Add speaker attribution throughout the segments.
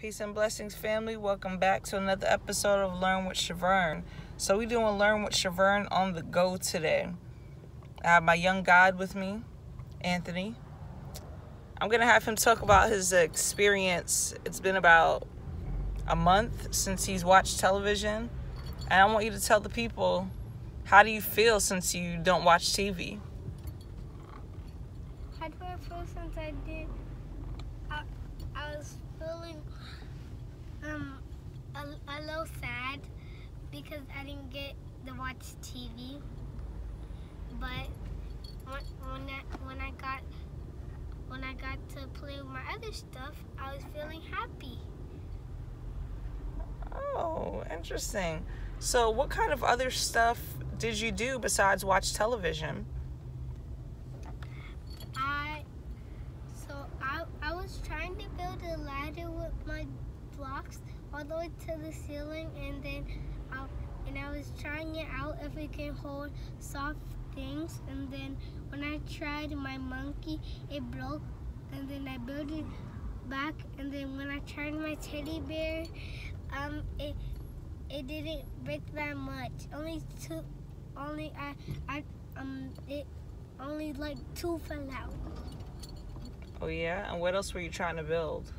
Speaker 1: Peace and blessings, family. Welcome back to another episode of Learn with Shavern. So we're doing Learn with Shavern on the go today. I have my young God with me, Anthony. I'm going to have him talk about his experience. It's been about a month since he's watched television. And I want you to tell the people, how do you feel since you don't watch TV?
Speaker 2: How do I feel since I did? I was feeling a little sad because I didn't get to watch TV. But when I got to play with my other stuff, I was feeling happy.
Speaker 1: Oh, interesting. So what kind of other stuff did you do besides watch television?
Speaker 2: I was trying to build a ladder with my blocks all the way to the ceiling, and then I was trying it out if it can hold soft things. And then when I tried my monkey, it broke, and then I built it back. And then when I tried my teddy bear, it didn't break that much. Only like two fell out.
Speaker 1: Oh yeah? And what else were you trying to build?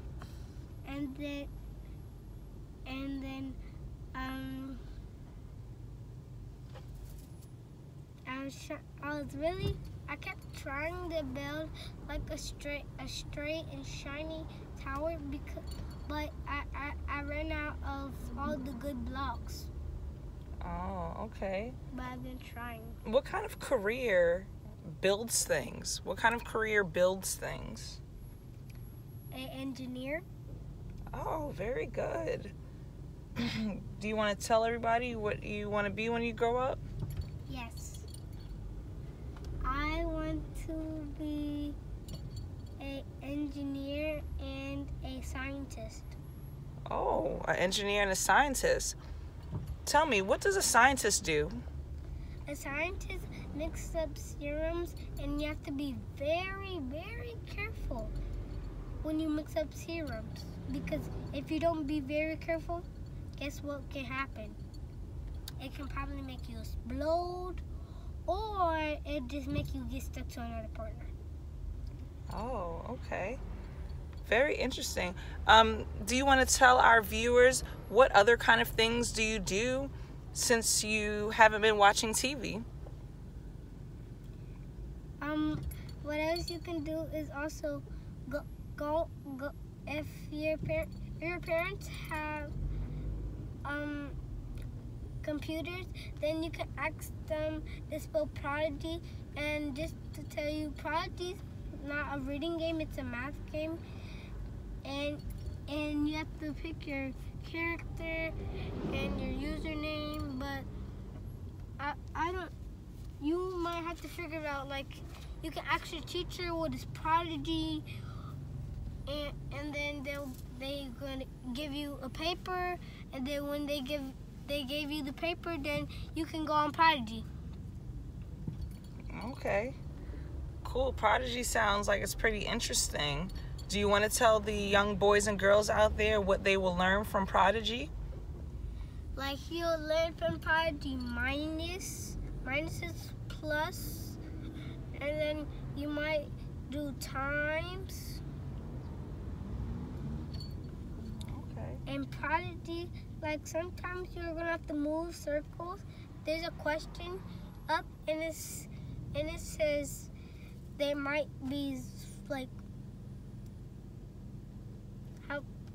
Speaker 2: And then I kept trying to build like a straight and shiny tower, but I ran out of all the good blocks.
Speaker 1: Oh, okay.
Speaker 2: But I've been trying.
Speaker 1: What kind of career builds things? What kind of career builds things?
Speaker 2: An engineer.
Speaker 1: Oh, very good. Do you want to tell everybody what you want to be when you grow up?
Speaker 2: Yes. I want to be an engineer and a scientist.
Speaker 1: Oh, an engineer and a scientist. Tell me, what does a scientist do?
Speaker 2: A scientist mixes up serums, and you have to be very, very careful when you mix up serums, because if you don't be very careful, guess what can happen? It can probably make you explode, or it just make you get stuck to another partner.
Speaker 1: Oh, okay. Very interesting. Do you want to tell our viewers what other kind of things do you do since you haven't been watching TV?
Speaker 2: What else you can do is also go if your parents have computers, then you can ask them to spell Prodigy. And just to tell you, Prodigy's not a reading game, it's a math game. And you have to pick your character and your username, but you might have to figure it out. Like, you can ask your teacher what is Prodigy, and then they're gonna give you a paper, and then when they gave you the paper, then you can go on Prodigy.
Speaker 1: Okay. Cool. Prodigy sounds like it's pretty interesting. Do you want to tell the young boys and girls out there what they will learn from Prodigy?
Speaker 2: Like, you'll learn from Prodigy minuses, plus, and then you might do times.
Speaker 1: Okay.
Speaker 2: And Prodigy, like, sometimes you're gonna have to move circles. There's a question up, and it says there might be like,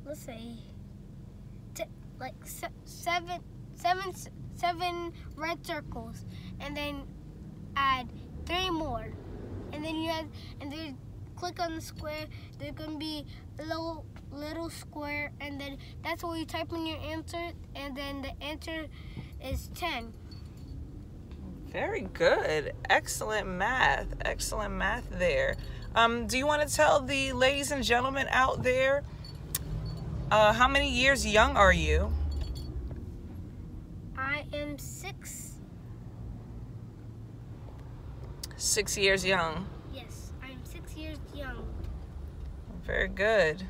Speaker 2: let's say, seven red circles, and then add 3 more, and then there's click on the square. There's gonna be a little square, and then that's where you type in your answer, and then the answer is 10.
Speaker 1: Very good. Excellent math. Excellent math there. Do you want to tell the ladies and gentlemen out there, how many years young are you?
Speaker 2: I am 6.
Speaker 1: 6 years young.
Speaker 2: Yes, I am 6 years young.
Speaker 1: Very good.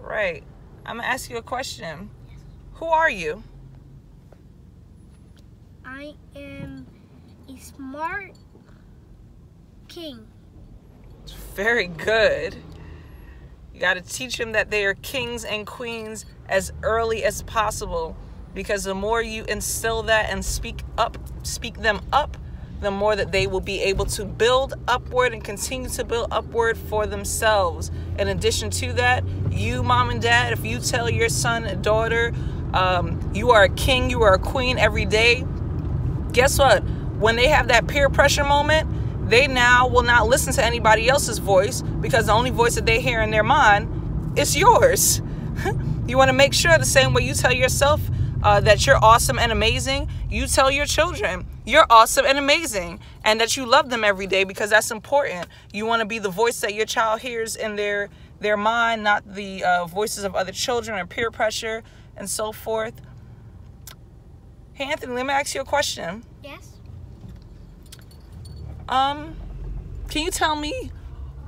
Speaker 1: right. I'm going to ask you a question. Who are you?
Speaker 2: I am a smart king.
Speaker 1: Very good. You got to teach them that they are kings and queens as early as possible, because the more you instill that and speak them up, the more that they will be able to build upward and continue to build upward for themselves. In addition to that, you, mom and dad, if you tell your son and daughter, you are a king, you are a queen every day, guess what? When they have that peer pressure moment, they now will not listen to anybody else's voice, because the only voice that they hear in their mind is yours. You want to make sure the same way you tell yourself that you're awesome and amazing, you tell your children you're awesome and amazing, and that you love them every day, because that's important. You want to be the voice that your child hears in their mind, not the voices of other children or peer pressure and so forth. Hey, Anthony, let me ask you a question.
Speaker 2: Yes?
Speaker 1: Can you tell me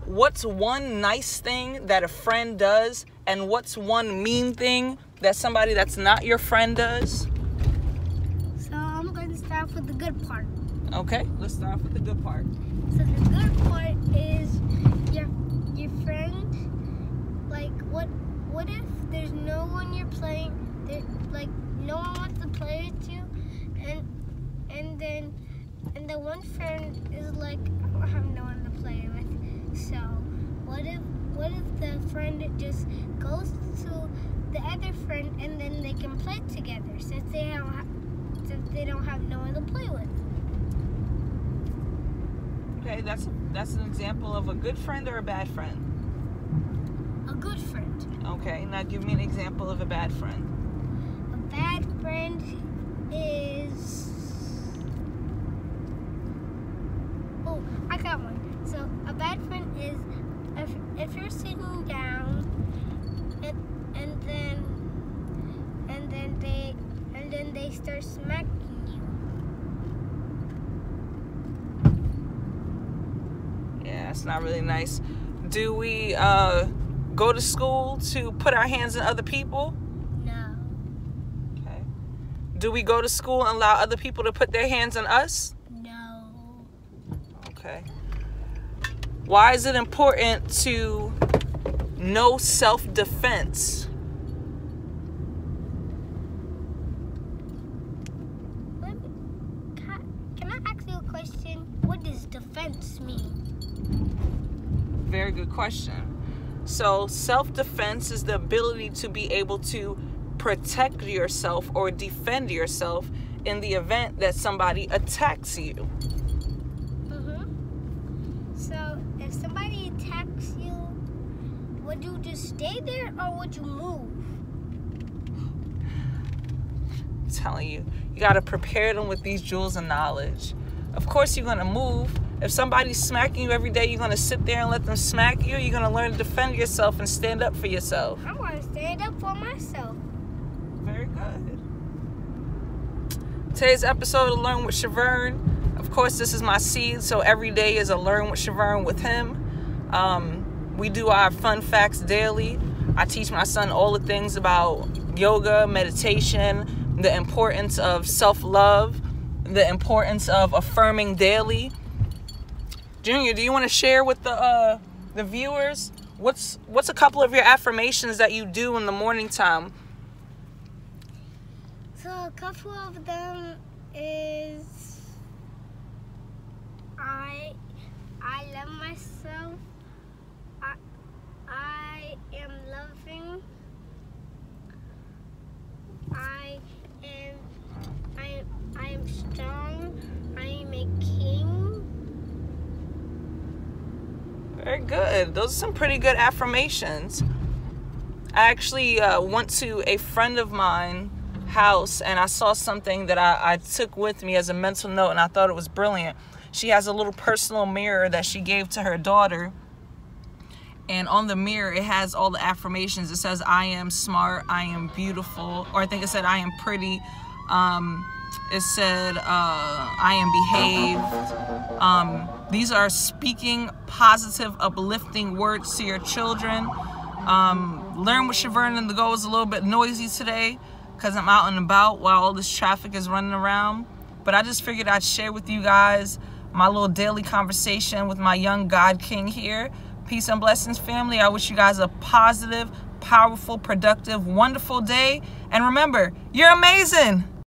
Speaker 1: what's one nice thing that a friend does, and what's one mean thing that somebody that's not your friend does?
Speaker 2: So I'm going to start with the good part.
Speaker 1: Okay, let's start with the good part.
Speaker 2: So the good part is your friend, like what if there's no one you're playing, like no one wants to play with you, and the one friend is like, I don't have no one to play with. So what if the friend just goes to the other friend, and then they can play together, since they don't have no one to play with.
Speaker 1: Okay, that's an example of a good friend or a bad friend?
Speaker 2: A good friend.
Speaker 1: Okay, now give me an example of a bad friend.
Speaker 2: A bad friend is... Oh, I got one. So a bad friend is if you're sitting down and then they start smacking you.
Speaker 1: Yeah, it's not really nice. Do we go to school to put our hands on other people?
Speaker 2: No.
Speaker 1: Okay. Do we go to school and allow other people to put their hands on us?
Speaker 2: No.
Speaker 1: Okay. Why is it important to know self-defense?
Speaker 2: Can I ask you a question? What does defense mean?
Speaker 1: Very good question. So self-defense is the ability to be able to protect yourself or defend yourself in the event that somebody attacks you.
Speaker 2: So if somebody attacks you, would you just stay there or would you move?
Speaker 1: I'm telling you, you got to prepare them with these jewels of knowledge. Of course you're going to move. If somebody's smacking you every day, you're going to sit there and let them smack you. You're going to learn to defend yourself and stand up for yourself.
Speaker 2: I want to stand up for myself.
Speaker 1: Very good. Today's episode of Learn with Shavern. Of course, this is my seed, so every day is a Learn with Shavern with him. We do our fun facts daily. I teach my son all the things about yoga, meditation, the importance of self-love, the importance of affirming daily. Junior, do you want to share with the viewers what's a couple of your affirmations that you do in the morning time?
Speaker 2: So a couple of them is I love myself. I am loving. I am strong. I am a king.
Speaker 1: Very good. Those are some pretty good affirmations. I actually went to a friend of mine house and I saw something that I took with me as a mental note, and I thought it was brilliant. She has a little personal mirror that she gave to her daughter, and on the mirror it has all the affirmations. It says, I am smart, I am beautiful, or I think it said I am pretty. It said I am behaved. These are speaking positive, uplifting words to your children. Learn with Shavern and the Go is a little bit noisy today because I'm out and about while all this traffic is running around. But I just figured I'd share with you guys my little daily conversation with my young God King here. Peace and blessings, family. I wish you guys a positive, powerful, productive, wonderful day. And remember, you're amazing.